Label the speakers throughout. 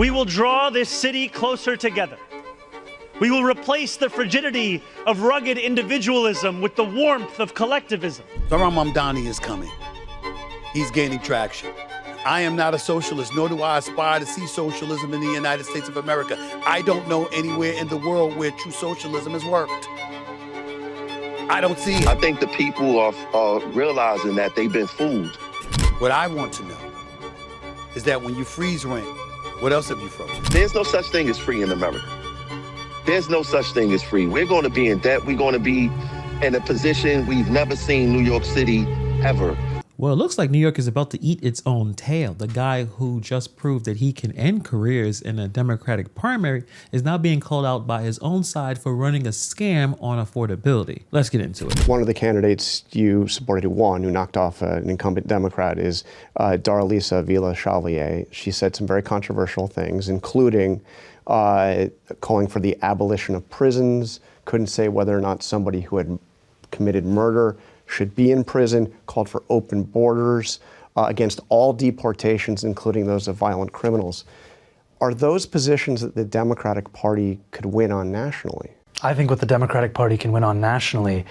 Speaker 1: We will draw this city closer together. We will replace the frigidity of rugged individualism with the warmth of collectivism.
Speaker 2: Zohran Mamdani is coming. He's gaining traction. I am not a socialist, nor do I aspire to see socialism in the United States of America. I don't know anywhere in the world where true socialism has worked. I don't see it.
Speaker 3: I think the people are realizing that they've been fooled.
Speaker 2: What I want to know is that when you freeze rent, what else have you frozen?
Speaker 3: There's no such thing as free in America. There's no such thing as free. We're going to be in debt. We're going to be in a position we've never seen New York City ever.
Speaker 4: Well, it looks like New York is about to eat its own tail. The guy who just proved that he can end careers in a Democratic primary is now being called out by his own side for running a scam on affordability. Let's get into it.
Speaker 5: One of the candidates you supported who won, who knocked off an incumbent Democrat, is Darlisa Villa-Chevalier. She said some very controversial things, including calling for the abolition of prisons, couldn't say whether or not somebody who had committed murder should be in prison, called for open borders against all deportations, including those of violent criminals. Are those positions that the Democratic Party could win on nationally?
Speaker 6: I think what the Democratic Party can win on nationally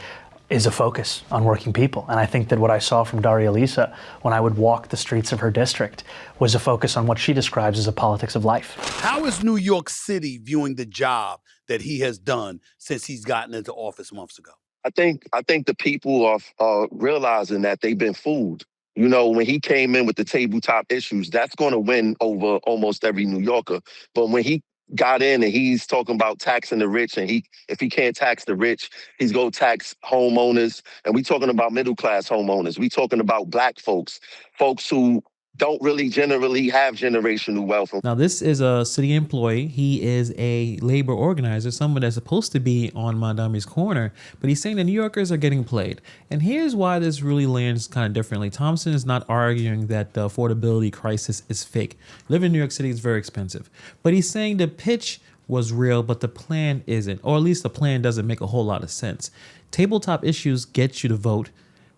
Speaker 6: is a focus on working people. And I think that what I saw from Darlisa when I would walk the streets of her district was a focus on what she describes as a politics of life.
Speaker 2: How is New York City viewing the job that he has done since he's gotten into office months ago?
Speaker 3: I think the people are realizing that they've been fooled. You know, when he came in with the tabletop issues, that's going to win over almost every New Yorker. But when he got in and he's talking about taxing the rich, and if he can't tax the rich, he's going to tax homeowners. And we talking about middle-class homeowners. We talking about black folks who don't really generally have generational wealth.
Speaker 4: Now, this is a city employee. He is a labor organizer, someone that's supposed to be on Mamdani's corner, but he's saying that New Yorkers are getting played. And here's why this really lands kind of differently. Thompson is not arguing that the affordability crisis is fake. Living in New York City is very expensive. But he's saying the pitch was real, but the plan isn't, or at least the plan doesn't make a whole lot of sense. Tabletop issues get you to vote.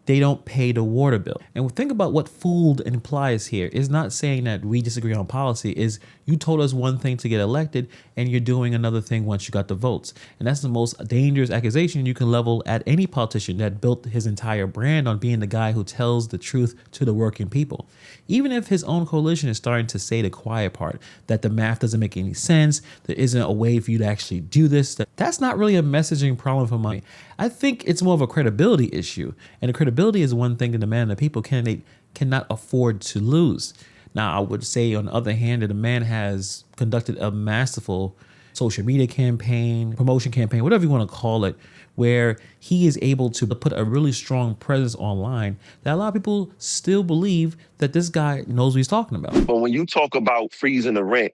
Speaker 4: They don't pay the water bill. And think about what fooled implies here. Is not saying that we disagree on policy, is you told us one thing to get elected and you're doing another thing once you got the votes. And that's the most dangerous accusation you can level at any politician that built his entire brand on being the guy who tells the truth to the working people. Even if his own coalition is starting to say the quiet part, that the math doesn't make any sense, there isn't a way for you to actually do this, that's not really a messaging problem for me. I think it's more of a credibility issue. And the credibility is one thing that the man of the people candidate cannot afford to lose. Now, I would say, on the other hand, that the man has conducted a masterful social media campaign, promotion campaign, whatever you want to call it, where he is able to put a really strong presence online that a lot of people still believe that this guy knows what he's talking about.
Speaker 3: But when you talk about freezing the rent,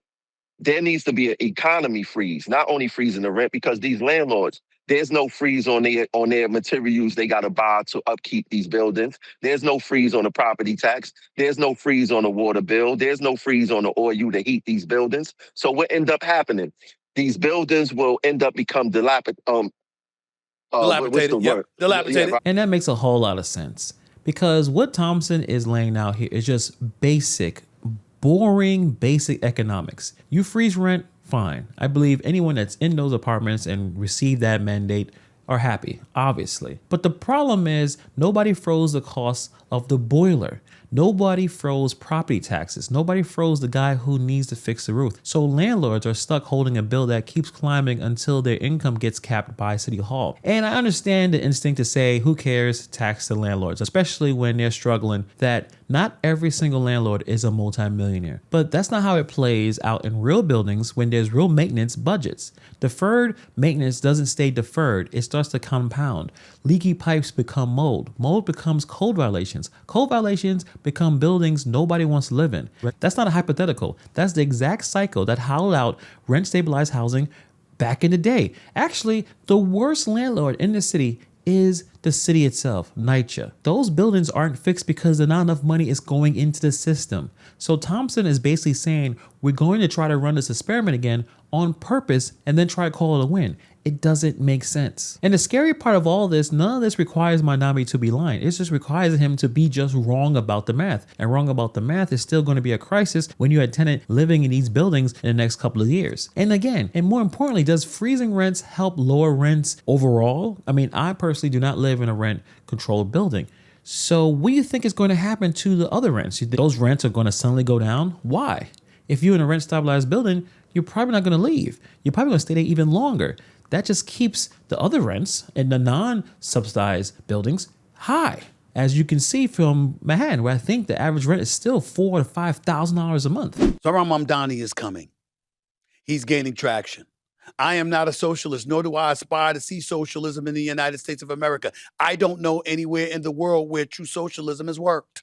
Speaker 3: there needs to be an economy freeze, not only freezing the rent, because these landlords, there's no freeze on their materials they got to buy to upkeep these buildings. There's no freeze on the property tax. There's no freeze on the water bill. There's no freeze on the oil to heat these buildings. So what end up happening? These buildings will end up become dilapidated.
Speaker 2: Dilapidated.
Speaker 3: Yeah.
Speaker 4: And that makes a whole lot of sense, because what Thompson is laying out here is just basic, boring, basic economics. You freeze rent, fine. I believe anyone that's in those apartments and received that mandate are happy, obviously. But the problem is nobody froze the cost of the boiler. Nobody froze property taxes. Nobody froze the guy who needs to fix the roof. So landlords are stuck holding a bill that keeps climbing until their income gets capped by City Hall. And I understand the instinct to say, who cares, tax the landlords, especially when they're struggling, that not every single landlord is a multimillionaire. But that's not how it plays out in real buildings when there's real maintenance budgets. Deferred maintenance doesn't stay deferred. It starts to compound. Leaky pipes become mold. Mold becomes code violations. Code violations become buildings nobody wants to live in. That's not a hypothetical. That's the exact cycle that hollowed out rent-stabilized housing back in the day. Actually, the worst landlord in the city is the city itself, NYCHA. Those buildings aren't fixed because not enough money is going into the system. So Thompson is basically saying, we're going to try to run this experiment again on purpose and then try to call it a win. It doesn't make sense. And the scary part of all this, none of this requires Mamdani to be lying. It just requires him to be just wrong about the math. And wrong about the math is still going to be a crisis when you had a tenant living in these buildings in the next couple of years. And again, and more importantly, does freezing rents help lower rents overall? I mean, I personally do not live in a rent controlled building. So what do you think is going to happen to the other rents? Those rents are going to suddenly go down? Why? If you're in a rent stabilized building, you're probably not going to leave. You're probably going to stay there even longer. That just keeps the other rents in the non-subsidized buildings high. As you can see from Manhattan, where I think the average rent is still $4,000 to $5,000 a month.
Speaker 2: Zohran Mamdani is coming. He's gaining traction. I am not a socialist, nor do I aspire to see socialism in the United States of America. I don't know anywhere in the world where true socialism has worked.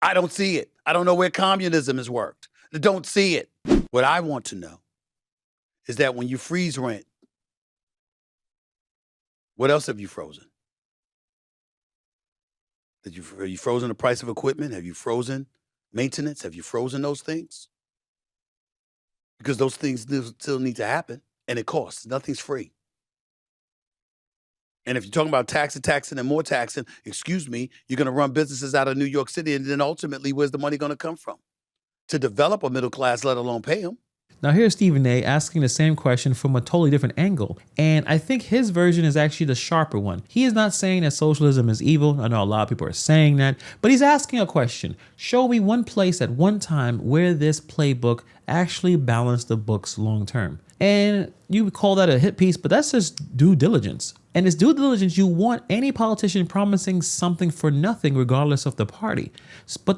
Speaker 2: I don't see it. I don't know where communism has worked. I don't see it. What I want to know is that when you freeze rent, what else have you frozen? Have you frozen the price of equipment? Have you frozen maintenance? Have you frozen those things? Because those things still need to happen, and it costs. Nothing's free. And if you're talking about taxing and more taxing, excuse me, you're going to run businesses out of New York City, and then ultimately, where's the money going to come from? To develop a middle class, let alone pay them.
Speaker 4: Now here's Stephen A. asking the same question from a totally different angle. And I think his version is actually the sharper one. He is not saying that socialism is evil. I know a lot of people are saying that, but he's asking a question. Show me one place at one time where this playbook actually balanced the books long term. And you would call that a hit piece, but that's just due diligence. And it's due diligence. You want any politician promising something for nothing, regardless of the party. But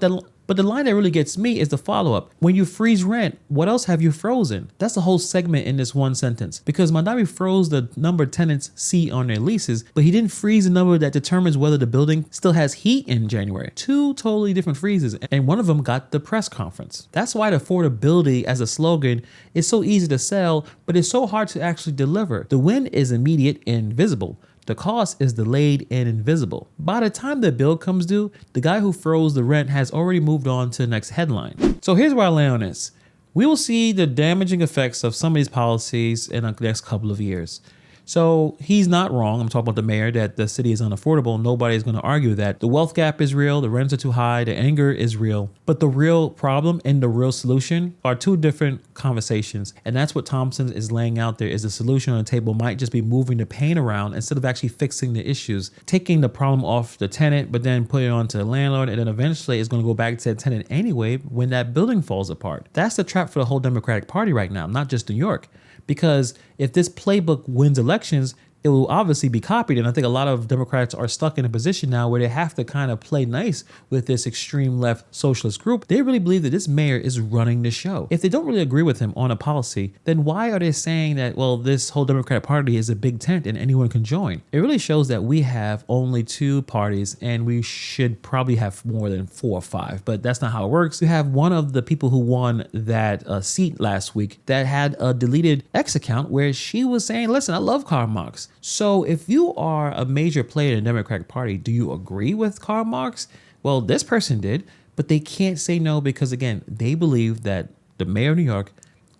Speaker 4: the line that really gets me is the follow-up. When you freeze rent, what else have you frozen? That's the whole segment in this one sentence. Because Mamdani froze the number tenants see on their leases, but he didn't freeze the number that determines whether the building still has heat in January. Two totally different freezes, and one of them got the press conference. That's why the affordability as a slogan is so easy to sell, but it's so hard to actually deliver. The win is immediate and visible. The cost is delayed and invisible. By the time the bill comes due, the guy who froze the rent has already moved on to the next headline. So here's where I lay on this. We will see the damaging effects of some of these policies in the next couple of years. So he's not wrong. I'm talking about the mayor, that the city is unaffordable. Nobody's going to argue that. The wealth gap is real. The rents are too high. The anger is real. But the real problem and the real solution are two different conversations. And that's what Thompson is laying out there, is the solution on the table might just be moving the pain around instead of actually fixing the issues, taking the problem off the tenant, but then putting it onto the landlord. And then eventually it's going to go back to the tenant anyway when that building falls apart. That's the trap for the whole Democratic Party right now, not just New York. Because if this playbook wins elections, it will obviously be copied. And I think a lot of Democrats are stuck in a position now where they have to kind of play nice with this extreme left socialist group. They really believe that this mayor is running the show. If they don't really agree with him on a policy, then why are they saying that, well, this whole Democratic Party is a big tent and anyone can join? It really shows that we have only two parties and we should probably have more than 4 or 5, but that's not how it works. You have one of the people who won that seat last week that had a deleted X account where she was saying, listen, I love Karl Marx. So if you are a major player in the Democratic Party, do you agree with Karl Marx? Well, this person did, but they can't say no because, again, they believe that the mayor of New York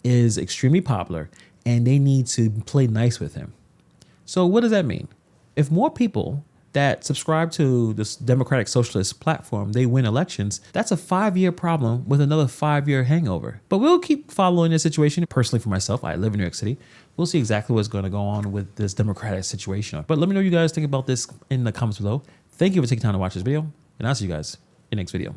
Speaker 4: is extremely popular and they need to play nice with him. So what does that mean? If more people that subscribe to this Democratic Socialist platform, they win elections, that's a 5-year problem with another 5-year hangover. But we'll keep following this situation. Personally, for myself, I live in New York City. We'll see exactly what's going to go on with this Democratic situation. But let me know what you guys think about this in the comments below. Thank you for taking time to watch this video, and I'll see you guys in the next video.